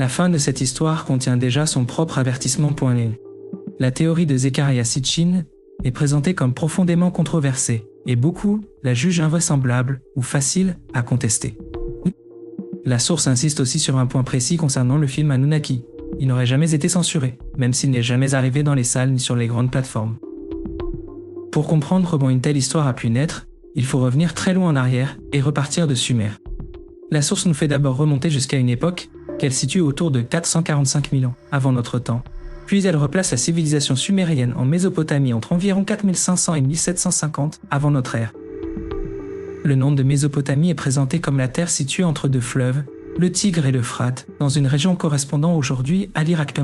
La fin de cette histoire contient déjà son propre avertissement. La théorie de Zecharia Sitchin est présentée comme profondément controversée, et beaucoup la jugent invraisemblable ou facile à contester. La source insiste aussi sur un point précis concernant le film Anunnaki. Il n'aurait jamais été censuré, même s'il n'est jamais arrivé dans les salles ni sur les grandes plateformes. Pour comprendre comment une telle histoire a pu naître, il faut revenir très loin en arrière et repartir de Sumer. La source nous fait d'abord remonter jusqu'à une époque qu'elle situe autour de 445 000 ans avant notre temps. Puis elle replace la civilisation sumérienne en Mésopotamie entre environ 4500 et 1750 avant notre ère. Le nom de Mésopotamie est présenté comme la terre située entre deux fleuves, le Tigre et l'Euphrate, dans une région correspondant aujourd'hui à l'Irak.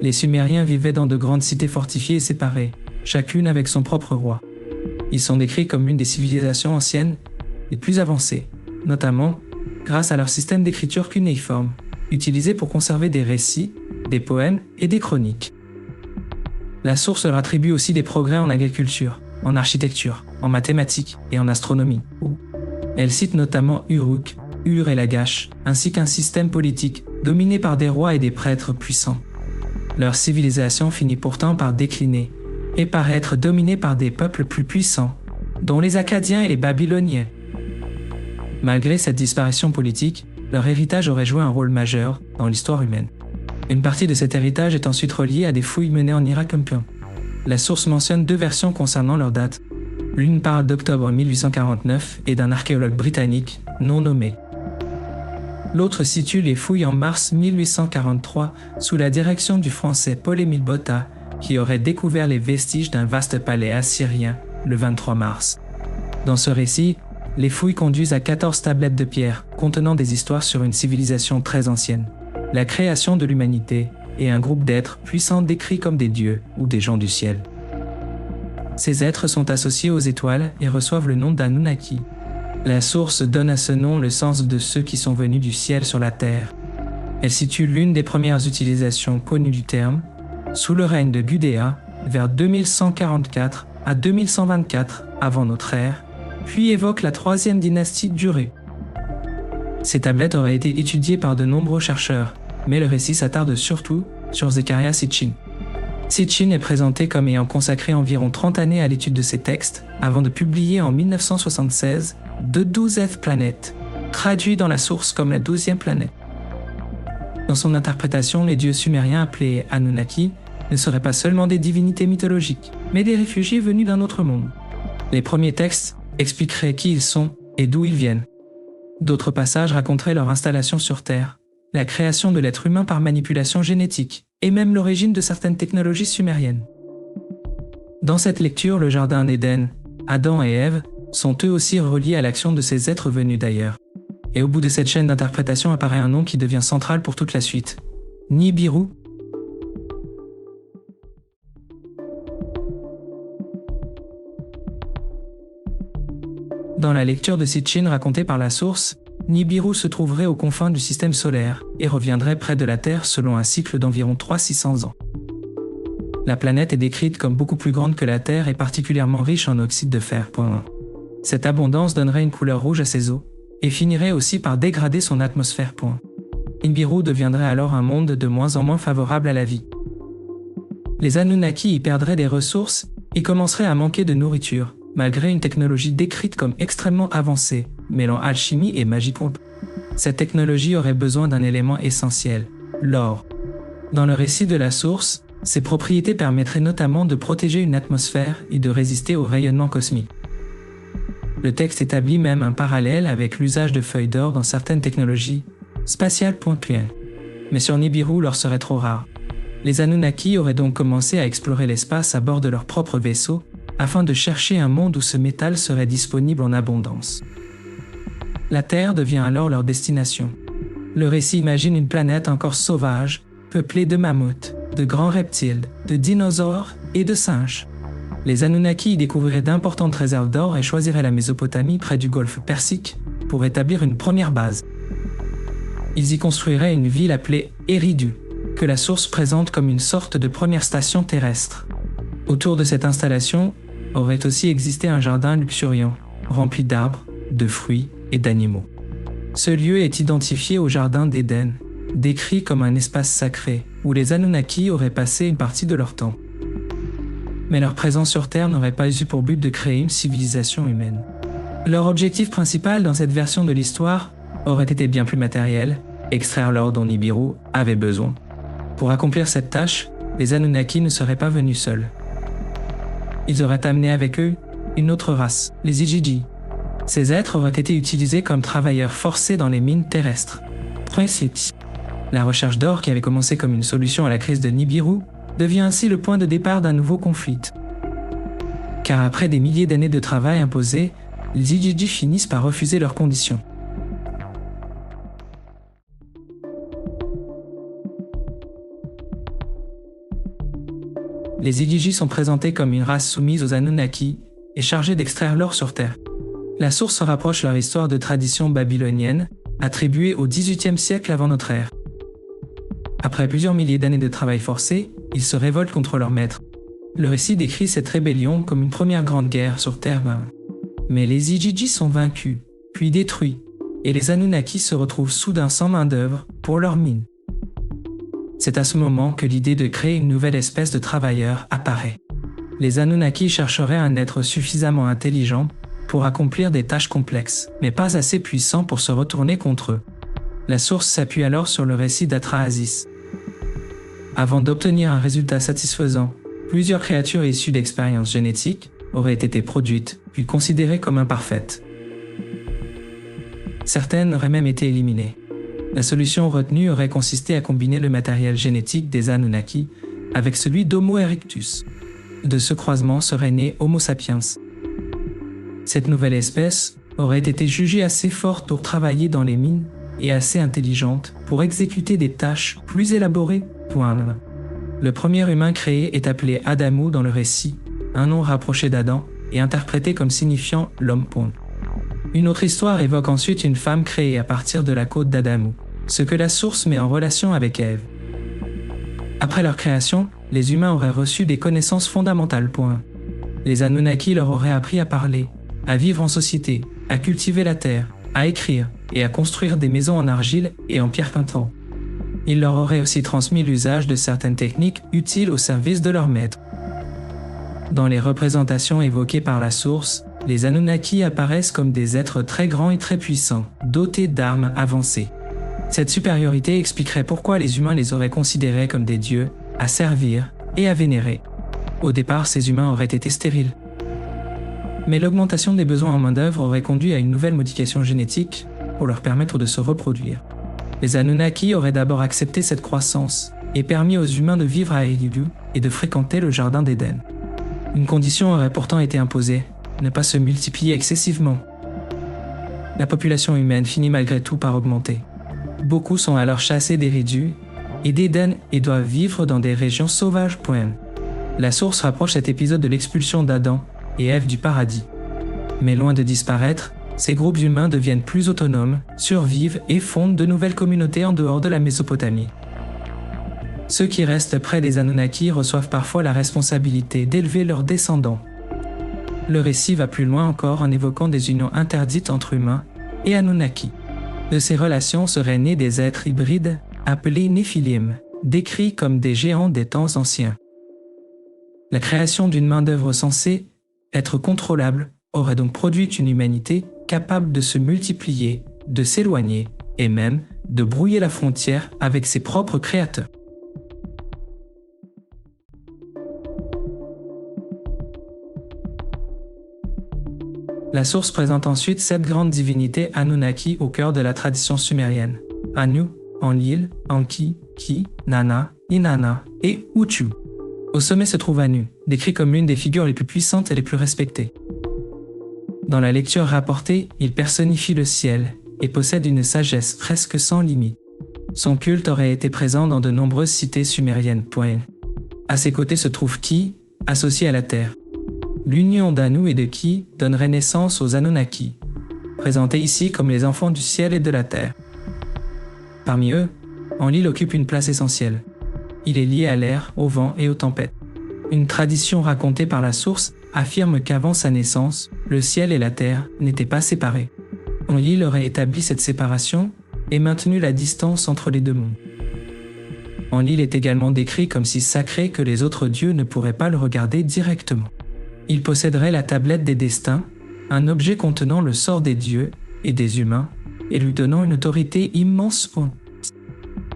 Les Sumériens vivaient dans de grandes cités fortifiées et séparées, chacune avec son propre roi. Ils sont décrits comme une des civilisations anciennes les plus avancées, notamment grâce à leur système d'écriture cunéiforme, utilisé pour conserver des récits, des poèmes et des chroniques. La source leur attribue aussi des progrès en agriculture, en architecture, en mathématiques et en astronomie. Elle cite notamment Uruk, Ur et Lagash, ainsi qu'un système politique dominé par des rois et des prêtres puissants. Leur civilisation finit pourtant par décliner et par être dominée par des peuples plus puissants, dont les Akkadiens et les Babyloniens. Malgré cette disparition politique, leur héritage aurait joué un rôle majeur dans l'histoire humaine. Une partie de cet héritage est ensuite reliée à des fouilles menées en Irak. La source mentionne deux versions concernant leur date. L'une parle d'octobre 1849 et d'un archéologue britannique non nommé. L'autre situe les fouilles en mars 1843 sous la direction du français Paul-Émile Botta, qui aurait découvert les vestiges d'un vaste palais assyrien le 23 mars. Dans ce récit, les fouilles conduisent à 14 tablettes de pierre contenant des histoires sur une civilisation très ancienne, la création de l'humanité et un groupe d'êtres puissants décrits comme des dieux ou des gens du ciel. Ces êtres sont associés aux étoiles et reçoivent le nom d'Anunnaki. La source donne à ce nom le sens de ceux qui sont venus du ciel sur la terre. Elle situe l'une des premières utilisations connues du terme, sous le règne de Gudea, vers 2144 à 2124 avant notre ère, puis évoque la troisième dynastie d'Uruk. Ces tablettes auraient été étudiées par de nombreux chercheurs, mais le récit s'attarde surtout sur Zecharia Sitchin. Sitchin est présenté comme ayant consacré environ 30 années à l'étude de ces textes, avant de publier en 1976 The 12th Planet, traduit dans la source comme la 12e planète. Dans son interprétation, les dieux sumériens appelés Anunnaki ne seraient pas seulement des divinités mythologiques, mais des réfugiés venus d'un autre monde. Les premiers textes expliqueraient qui ils sont et d'où ils viennent. D'autres passages raconteraient leur installation sur Terre, la création de l'être humain par manipulation génétique, et même l'origine de certaines technologies sumériennes. Dans cette lecture, le jardin d'Éden, Adam et Ève, sont eux aussi reliés à l'action de ces êtres venus d'ailleurs. Et au bout de cette chaîne d'interprétation apparaît un nom qui devient central pour toute la suite. Nibiru. Dans la lecture de Sitchin racontée par la source, Nibiru se trouverait aux confins du système solaire et reviendrait près de la Terre selon un cycle d'environ 300-600 ans. La planète est décrite comme beaucoup plus grande que la Terre et particulièrement riche en oxyde de fer. Cette abondance donnerait une couleur rouge à ses eaux et finirait aussi par dégrader son atmosphère. Nibiru deviendrait alors un monde de moins en moins favorable à la vie. Les Anunnaki y perdraient des ressources et commenceraient à manquer de nourriture, malgré une technologie décrite comme extrêmement avancée, mêlant alchimie et magie. Cette technologie aurait besoin d'un élément essentiel, l'or. Dans le récit de la source, ses propriétés permettraient notamment de protéger une atmosphère et de résister au rayonnement cosmique. Le texte établit même un parallèle avec l'usage de feuilles d'or dans certaines technologies spatiales. Mais sur Nibiru, l'or serait trop rare. Les Anunnaki auraient donc commencé à explorer l'espace à bord de leur propre vaisseau, afin de chercher un monde où ce métal serait disponible en abondance. La Terre devient alors leur destination. Le récit imagine une planète encore sauvage, peuplée de mammouths, de grands reptiles, de dinosaures et de singes. Les Anunnaki y découvriraient d'importantes réserves d'or et choisiraient la Mésopotamie près du golfe Persique pour établir une première base. Ils y construiraient une ville appelée Eridu, que la source présente comme une sorte de première station terrestre. Autour de cette installation aurait aussi existé un jardin luxuriant, rempli d'arbres, de fruits et d'animaux. Ce lieu est identifié au jardin d'Éden, décrit comme un espace sacré, où les Anunnaki auraient passé une partie de leur temps. Mais leur présence sur Terre n'aurait pas eu pour but de créer une civilisation humaine. Leur objectif principal dans cette version de l'histoire aurait été bien plus matériel, extraire l'or dont Nibiru avait besoin. Pour accomplir cette tâche, les Anunnaki ne seraient pas venus seuls. Ils auraient amené avec eux une autre race, les Igigi. Ces êtres auraient été utilisés comme travailleurs forcés dans les mines terrestres. La recherche d'or qui avait commencé comme une solution à la crise de Nibiru devient ainsi le point de départ d'un nouveau conflit. Car après des milliers d'années de travail imposé, les Igigi finissent par refuser leurs conditions. Les Igigi sont présentés comme une race soumise aux Anunnaki et chargée d'extraire l'or sur Terre. La source se rapproche leur histoire de tradition babylonienne, attribuée au XVIIIe siècle avant notre ère. Après plusieurs milliers d'années de travail forcé, ils se révoltent contre leur maître. Le récit décrit cette rébellion comme une première grande guerre sur Terre. Mais les Igigi sont vaincus, puis détruits, et les Anunnaki se retrouvent soudain sans main-d'œuvre pour leur mine. C'est à ce moment que l'idée de créer une nouvelle espèce de travailleurs apparaît. Les Anunnaki chercheraient un être suffisamment intelligent pour accomplir des tâches complexes, mais pas assez puissant pour se retourner contre eux. La source s'appuie alors sur le récit d'Atrahasis. Avant d'obtenir un résultat satisfaisant, plusieurs créatures issues d'expériences génétiques auraient été produites, puis considérées comme imparfaites. Certaines auraient même été éliminées. La solution retenue aurait consisté à combiner le matériel génétique des Anunnaki avec celui d'Homo erectus. De ce croisement serait né Homo sapiens. Cette nouvelle espèce aurait été jugée assez forte pour travailler dans les mines et assez intelligente pour exécuter des tâches plus élaborées. Le premier humain créé est appelé Adamu dans le récit, un nom rapproché d'Adam et interprété comme signifiant l'homme pont. Une autre histoire évoque ensuite une femme créée à partir de la côte d'Adamu, ce que la source met en relation avec Ève. Après leur création, les humains auraient reçu des connaissances fondamentales. Les Anunnaki leur auraient appris à parler, à vivre en société, à cultiver la terre, à écrire et à construire des maisons en argile et en pierre peinte. Ils leur auraient aussi transmis l'usage de certaines techniques utiles au service de leur maître. Dans les représentations évoquées par la source, les Anunnaki apparaissent comme des êtres très grands et très puissants, dotés d'armes avancées. Cette supériorité expliquerait pourquoi les humains les auraient considérés comme des dieux, à servir et à vénérer. Au départ, ces humains auraient été stériles. Mais l'augmentation des besoins en main-d'œuvre aurait conduit à une nouvelle modification génétique pour leur permettre de se reproduire. Les Anunnaki auraient d'abord accepté cette croissance et permis aux humains de vivre à Enkidu et de fréquenter le jardin d'Éden. Une condition aurait pourtant été imposée, ne pas se multiplier excessivement. La population humaine finit malgré tout par augmenter. Beaucoup sont alors chassés d'Eridu et d'Éden et doivent vivre dans des régions sauvages. La source rapproche cet épisode de l'expulsion d'Adam et Ève du paradis. Mais loin de disparaître, ces groupes humains deviennent plus autonomes, survivent et fondent de nouvelles communautés en dehors de la Mésopotamie. Ceux qui restent près des Anunnaki reçoivent parfois la responsabilité d'élever leurs descendants. Le récit va plus loin encore en évoquant des unions interdites entre humains et Anunnaki. De ces relations seraient nés des êtres hybrides, appelés Néphilim, décrits comme des géants des temps anciens. La création d'une main-d'œuvre censée être contrôlable aurait donc produit une humanité capable de se multiplier, de s'éloigner et même de brouiller la frontière avec ses propres créateurs. La source présente ensuite 7 grandes divinités Anunnaki au cœur de la tradition sumérienne. Anu, Enlil, Enki, Ki, Nana, Inanna et Uchu. Au sommet se trouve Anu, décrit comme l'une des figures les plus puissantes et les plus respectées. Dans la lecture rapportée, il personnifie le ciel et possède une sagesse presque sans limite. Son culte aurait été présent dans de nombreuses cités sumériennes. À ses côtés se trouve Ki, associé à la terre. L'union d'Anu et de Ki donnerait naissance aux Anunnaki, présentés ici comme les enfants du ciel et de la terre. Parmi eux, Enlil occupe une place essentielle. Il est lié à l'air, au vent et aux tempêtes. Une tradition racontée par la source affirme qu'avant sa naissance, le ciel et la terre n'étaient pas séparés. Enlil aurait établi cette séparation et maintenu la distance entre les deux mondes. Enlil est également décrit comme si sacré que les autres dieux ne pourraient pas le regarder directement. Il posséderait la tablette des destins, un objet contenant le sort des dieux et des humains, et lui donnant une autorité immense.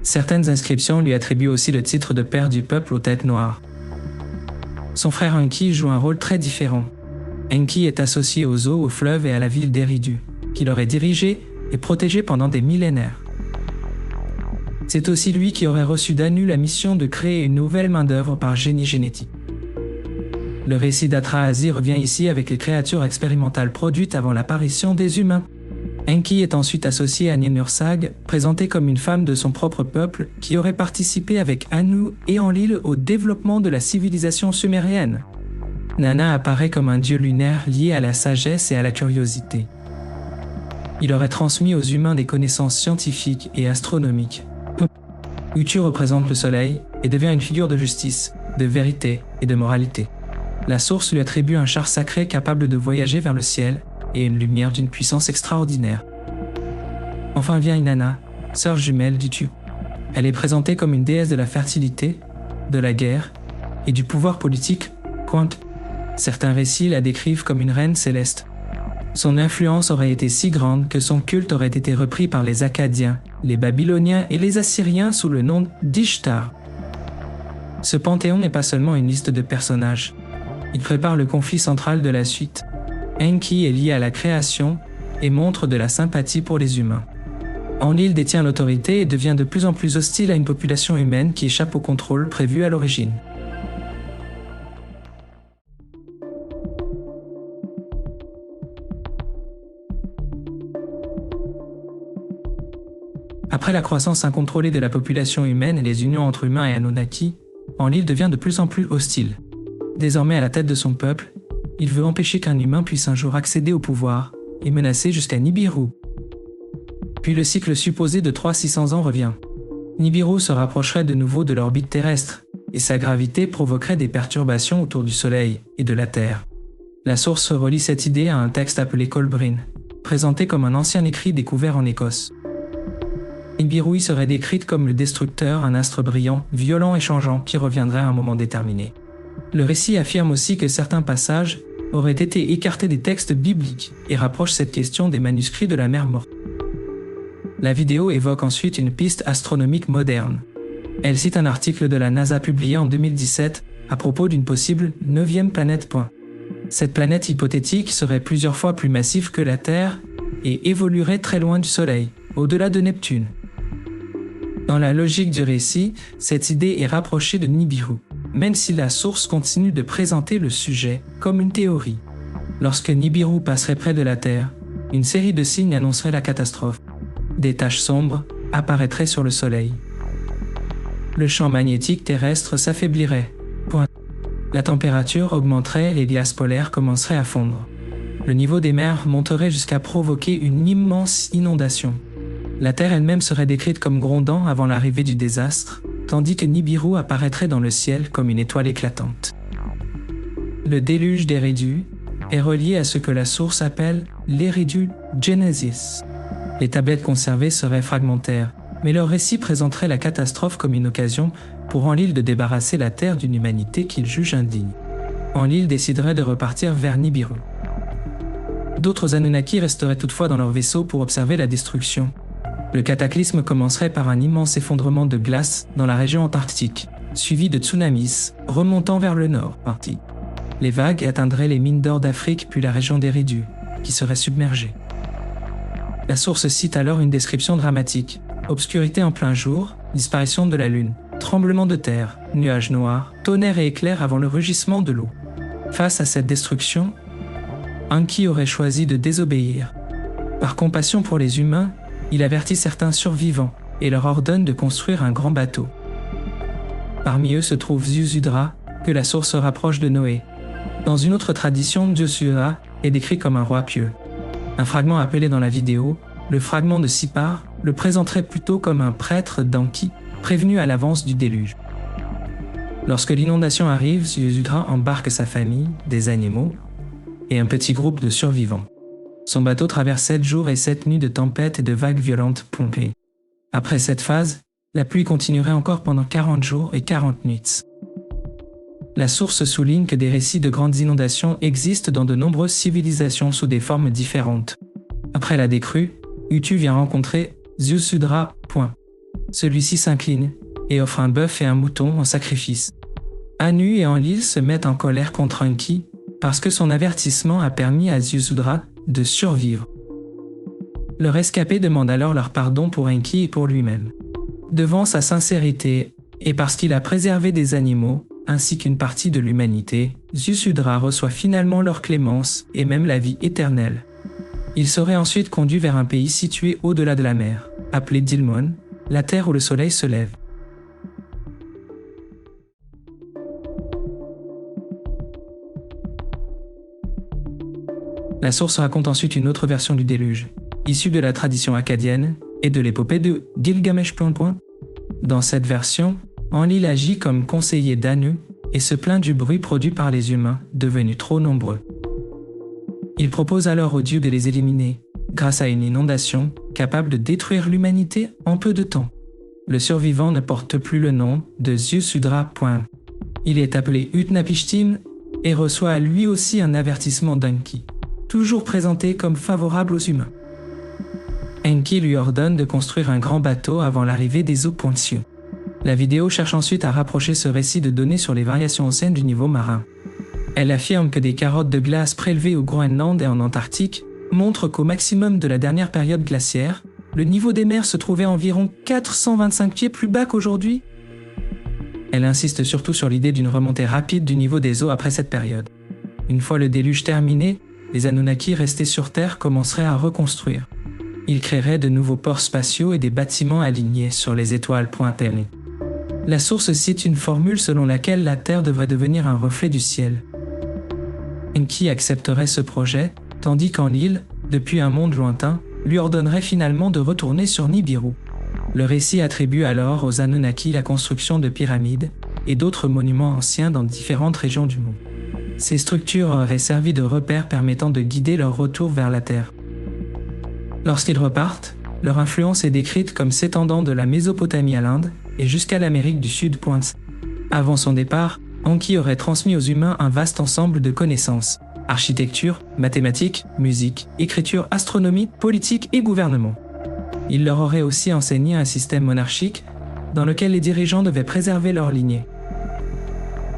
Certaines inscriptions lui attribuent aussi le titre de père du peuple aux têtes noires. Son frère Enki joue un rôle très différent. Enki est associé aux eaux, aux fleuves et à la ville d'Eridu, qu'il aurait dirigée et protégée pendant des millénaires. C'est aussi lui qui aurait reçu d'Anu la mission de créer une nouvelle main-d'œuvre par génie génétique. Le récit d'Atrahasis revient ici avec les créatures expérimentales produites avant l'apparition des humains. Enki est ensuite associé à Ninursag, présentée comme une femme de son propre peuple qui aurait participé avec Anu et Enlil au développement de la civilisation sumérienne. Nana apparaît comme un dieu lunaire lié à la sagesse et à la curiosité. Il aurait transmis aux humains des connaissances scientifiques et astronomiques. Utu représente le soleil et devient une figure de justice, de vérité et de moralité. La source lui attribue un char sacré capable de voyager vers le ciel et une lumière d'une puissance extraordinaire. Enfin vient Inanna, sœur jumelle d'Utu. Elle est présentée comme une déesse de la fertilité, de la guerre et du pouvoir politique. Certains récits la décrivent comme une reine céleste. Son influence aurait été si grande que son culte aurait été repris par les Akkadiens, les Babyloniens et les Assyriens sous le nom d'Ishtar. Ce panthéon n'est pas seulement une liste de personnages. Il prépare le conflit central de la suite. Enki est lié à la création et montre de la sympathie pour les humains. Enlil détient l'autorité et devient de plus en plus hostile à une population humaine qui échappe au contrôle prévu à l'origine. Après la croissance incontrôlée de la population humaine et les unions entre humains et Anunnaki, Enlil devient de plus en plus hostile. Désormais à la tête de son peuple, il veut empêcher qu'un humain puisse un jour accéder au pouvoir et menacer jusqu'à Nibiru. Puis le cycle supposé de 300-600 ans revient. Nibiru se rapprocherait de nouveau de l'orbite terrestre et sa gravité provoquerait des perturbations autour du Soleil et de la Terre. La source relie cette idée à un texte appelé Kolbrin, présenté comme un ancien écrit découvert en Écosse. Nibiru serait décrite comme le destructeur, un astre brillant, violent et changeant qui reviendrait à un moment déterminé. Le récit affirme aussi que certains passages auraient été écartés des textes bibliques et rapproche cette question des manuscrits de la mer morte. La vidéo évoque ensuite une piste astronomique moderne. Elle cite un article de la NASA publié en 2017 à propos d'une possible 9e planète. Cette planète hypothétique serait plusieurs fois plus massive que la Terre et évoluerait très loin du Soleil, au-delà de Neptune. Dans la logique du récit, cette idée est rapprochée de Nibiru, même si la source continue de présenter le sujet comme une théorie. Lorsque Nibiru passerait près de la Terre, une série de signes annoncerait la catastrophe. Des taches sombres apparaîtraient sur le Soleil. Le champ magnétique terrestre s'affaiblirait. La température augmenterait et les glaces polaires commenceraient à fondre. Le niveau des mers monterait jusqu'à provoquer une immense inondation. La Terre elle-même serait décrite comme grondant avant l'arrivée du désastre, tandis que Nibiru apparaîtrait dans le ciel comme une étoile éclatante. Le déluge d'Eridu est relié à ce que la source appelle l'Eridu Genesis. Les tablettes conservées seraient fragmentaires, mais leur récit présenterait la catastrophe comme une occasion pour Enlil de débarrasser la Terre d'une humanité qu'il juge indigne. Enlil déciderait de repartir vers Nibiru. D'autres Anunnaki resteraient toutefois dans leur vaisseau pour observer la destruction. Le cataclysme commencerait par un immense effondrement de glace dans la région antarctique, suivi de tsunamis remontant vers le nord. Les vagues atteindraient les mines d'or d'Afrique puis la région d'Eridu, qui serait submergée. La source cite alors une description dramatique. Obscurité en plein jour, disparition de la lune, tremblement de terre, nuages noirs, tonnerre et éclairs avant le rugissement de l'eau. Face à cette destruction, Enki aurait choisi de désobéir. Par compassion pour les humains, il avertit certains survivants et leur ordonne de construire un grand bateau. Parmi eux se trouve Ziusudra, que la source rapproche de Noé. Dans une autre tradition, Ziusudra est décrit comme un roi pieux. Un fragment appelé dans la vidéo, le fragment de Sipar, le présenterait plutôt comme un prêtre d'Enki, prévenu à l'avance du déluge. Lorsque l'inondation arrive, Ziusudra embarque sa famille, des animaux, et un petit groupe de survivants. Son bateau traverse 7 jours et 7 nuits de tempêtes et de vagues violentes pompées. Après cette phase, La pluie continuerait encore pendant 40 jours et 40 nuits. La source souligne que des récits de grandes inondations existent dans de nombreuses civilisations sous des formes différentes. Après la décrue, Utu vient rencontrer Ziusudra. Celui-ci s'incline et offre un bœuf et un mouton en sacrifice. Anu et Enlil se mettent en colère contre Enki parce que son avertissement a permis à Ziusudra de survivre. Le rescapé demande alors leur pardon pour Enki et pour lui-même. Devant sa sincérité et parce qu'il a préservé des animaux, ainsi qu'une partie de l'humanité, Ziusudra reçoit finalement leur clémence et même la vie éternelle. Il serait ensuite conduit vers un pays situé au-delà de la mer, appelé Dilmon, la terre où le soleil se lève. La source raconte ensuite une autre version du déluge, issue de la tradition akkadienne et de l'épopée de Gilgamesh. Dans cette version, Enlil agit comme conseiller d'Anu et se plaint du bruit produit par les humains, devenus trop nombreux. Il propose alors aux dieux de les éliminer, grâce à une inondation capable de détruire l'humanité en peu de temps. Le survivant ne porte plus le nom de Ziusudra. Il est appelé Utnapishtim et reçoit lui aussi un avertissement d'Enki, toujours présenté comme favorable aux humains. Enki lui ordonne de construire un grand bateau avant l'arrivée des eaux pointilleuses. La vidéo cherche ensuite à rapprocher ce récit de données sur les variations océanes du niveau marin. Elle affirme que des carottes de glace prélevées au Groenland et en Antarctique montrent qu'au maximum de la dernière période glaciaire, le niveau des mers se trouvait environ 425 pieds plus bas qu'aujourd'hui. Elle insiste surtout sur l'idée d'une remontée rapide du niveau des eaux après cette période. Une fois le déluge terminé, les Anunnaki restés sur Terre commenceraient à reconstruire. Ils créeraient de nouveaux ports spatiaux et des bâtiments alignés sur les étoiles pointues. La source cite une formule selon laquelle la Terre devrait devenir un reflet du ciel. Enki accepterait ce projet, tandis qu'Enlil, depuis un monde lointain, lui ordonnerait finalement de retourner sur Nibiru. Le récit attribue alors aux Anunnaki la construction de pyramides et d'autres monuments anciens dans différentes régions du monde. Ces structures auraient servi de repères permettant de guider leur retour vers la Terre. Lorsqu'ils repartent, leur influence est décrite comme s'étendant de la Mésopotamie à l'Inde et jusqu'à l'Amérique du Sud. Avant son départ, Enki aurait transmis aux humains un vaste ensemble de connaissances: architecture, mathématiques, musique, écriture, astronomie, politique et gouvernement. Il leur aurait aussi enseigné un système monarchique dans lequel les dirigeants devaient préserver leur lignée.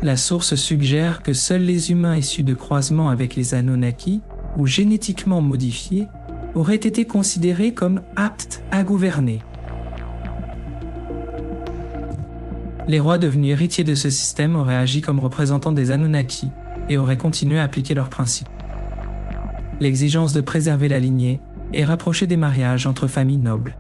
La source suggère que seuls les humains issus de croisements avec les Anunnaki ou génétiquement modifiés auraient été considérés comme aptes à gouverner. Les rois devenus héritiers de ce système auraient agi comme représentants des Anunnaki et auraient continué à appliquer leurs principes. L'exigence de préserver la lignée est rapprochée des mariages entre familles nobles.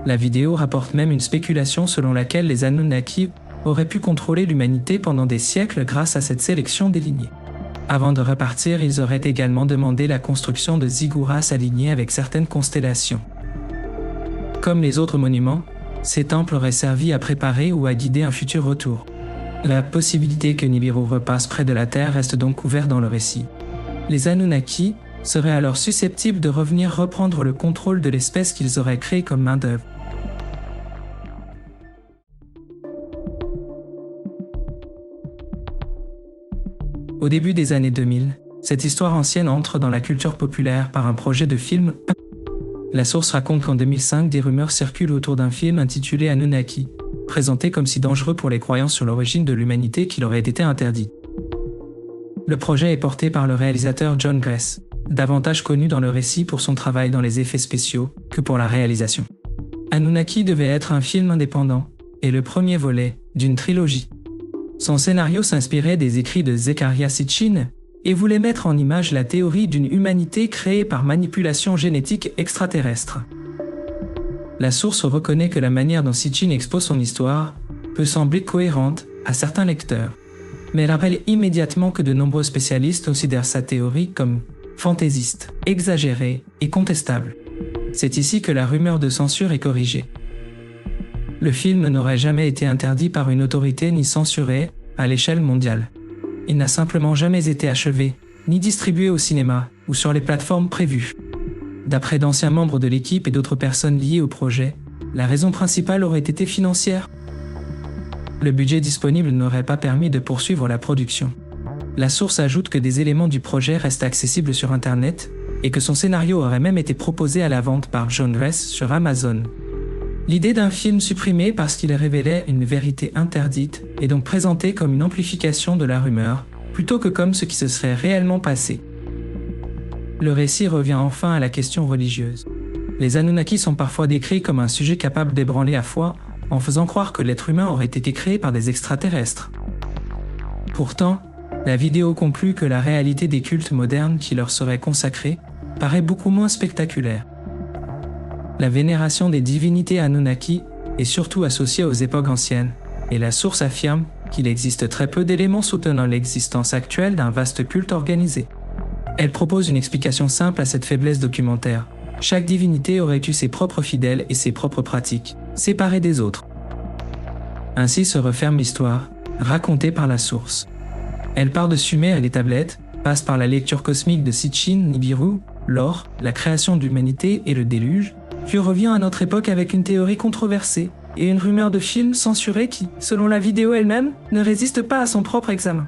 La vidéo rapporte même une spéculation selon laquelle les Anunnaki auraient pu contrôler l'humanité pendant des siècles grâce à cette sélection des lignées. Avant de repartir, ils auraient également demandé la construction de zigguras alignés avec certaines constellations. Comme les autres monuments, ces temples auraient servi à préparer ou à guider un futur retour. La possibilité que Nibiru repasse près de la Terre reste donc couverte dans le récit. Les Anunnaki seraient alors susceptibles de revenir reprendre le contrôle de l'espèce qu'ils auraient créée comme main-d'œuvre. Au début des années 2000, cette histoire ancienne entre dans la culture populaire par un projet de film. La source raconte qu'en 2005, des rumeurs circulent autour d'un film intitulé Anunnaki, présenté comme si dangereux pour les croyances sur l'origine de l'humanité qu'il aurait été interdit. Le projet est porté par le réalisateur John Gress, davantage connu dans le récit pour son travail dans les effets spéciaux que pour la réalisation. Anunnaki devait être un film indépendant et le premier volet d'une trilogie. Son scénario s'inspirait des écrits de Zecharia Sitchin et voulait mettre en image la théorie d'une humanité créée par manipulation génétique extraterrestre. La source reconnaît que la manière dont Sitchin expose son histoire peut sembler cohérente à certains lecteurs, mais elle rappelle immédiatement que de nombreux spécialistes considèrent sa théorie comme fantaisiste, exagérée et contestable. C'est ici que la rumeur de censure est corrigée. Le film n'aurait jamais été interdit par une autorité ni censuré à l'échelle mondiale. Il n'a simplement jamais été achevé, ni distribué au cinéma ou sur les plateformes prévues. D'après d'anciens membres de l'équipe et d'autres personnes liées au projet, La raison principale aurait été financière. Le budget disponible n'aurait pas permis de poursuivre la production. La source ajoute que des éléments du projet restent accessibles sur Internet et que son scénario aurait même été proposé à la vente par John Gress sur Amazon. L'idée d'un film supprimé parce qu'il révélait une vérité interdite est donc présentée comme une amplification de la rumeur, plutôt que comme ce qui se serait réellement passé. Le récit revient enfin à la question religieuse. Les Anunnaki sont parfois décrits comme un sujet capable d'ébranler la foi, en faisant croire que l'être humain aurait été créé par des extraterrestres. Pourtant, la vidéo conclut que la réalité des cultes modernes qui leur seraient consacrés paraît beaucoup moins spectaculaire. La vénération des divinités Anunnaki est surtout associée aux époques anciennes, et la source affirme qu'il existe très peu d'éléments soutenant l'existence actuelle d'un vaste culte organisé. Elle propose une explication simple à cette faiblesse documentaire. Chaque divinité aurait eu ses propres fidèles et ses propres pratiques, séparées des autres. Ainsi se referme l'histoire, racontée par la source. Elle part de Sumer et les tablettes, passe par la lecture cosmique de Sitchin Nibiru, l'or, la création de l'humanité et le déluge, puis revient à notre époque avec une théorie controversée et une rumeur de film censuré qui, selon la vidéo elle-même, ne résiste pas à son propre examen.